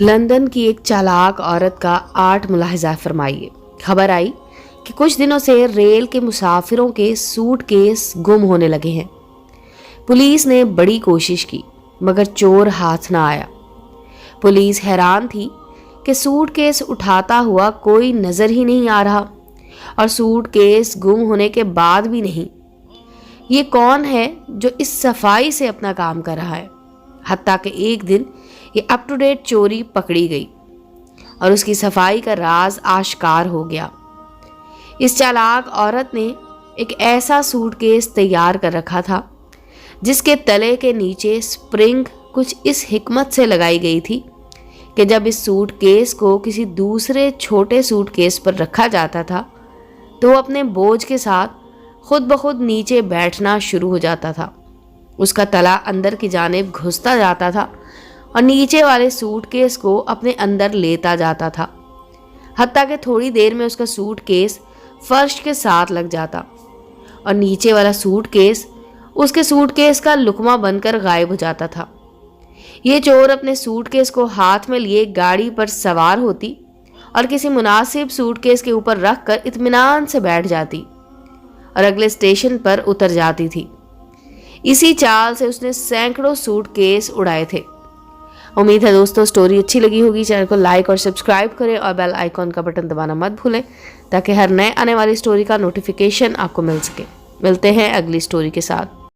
London की एक चालाक औरत का आर्ट मुलाहिजा फरमाइए। खबर आई कि कुछ दिनों से रेल के मुसाफिरों के सूटकेस गुम होने लगे हैं। पुलिस ने बड़ी कोशिश की मगर चोर हाथ ना आया। पुलिस हैरान थी कि सूटकेस उठाता हुआ कोई नजर ही नहीं आ रहा और सूटकेस गुम होने के बाद भी नहीं। ये कौन है जो इस सफाई से अपना काम कर रहा है? हत्ता कि एक दिन ये अप टू डेट चोरी पकड़ी गई और उसकी सफाई का राज आश्कार हो गया। इस चालाक औरत ने एक ऐसा सूटकेस तैयार कर रखा था जिसके तले के नीचे स्प्रिंग कुछ इस हिकमत से लगाई गई थी कि जब इस सूटकेस को किसी दूसरे छोटे सूटकेस पर रखा जाता था तो वो अपने बोझ के साथ खुद ब खुद नीचे बैठना शुरू हो जाता था। उसका तला अंदर की जानिब घुसता जाता था और नीचे वाले सूटकेस को अपने अंदर लेता जाता था, हत्ता कि थोड़ी देर में उसका सूटकेस फर्श के साथ लग जाता और नीचे वाला सूटकेस उसके सूटकेस का लुकमा बनकर गायब हो जाता था। ये चोर अपने सूटकेस को हाथ में लिए गाड़ी पर सवार होती और किसी मुनासिब सूटकेस के ऊपर रखकर इत्मीनान से बैठ जाती और अगले स्टेशन पर उतर जाती थी। इसी चाल से उसने सैकड़ों सूटकेस उड़ाए थे। उम्मीद है दोस्तों स्टोरी अच्छी लगी होगी। चैनल को लाइक और सब्सक्राइब करें और बेल आइकॉन का बटन दबाना मत भूलें ताकि हर नए आने वाली स्टोरी का नोटिफिकेशन आपको मिल सके। मिलते हैं अगली स्टोरी के साथ।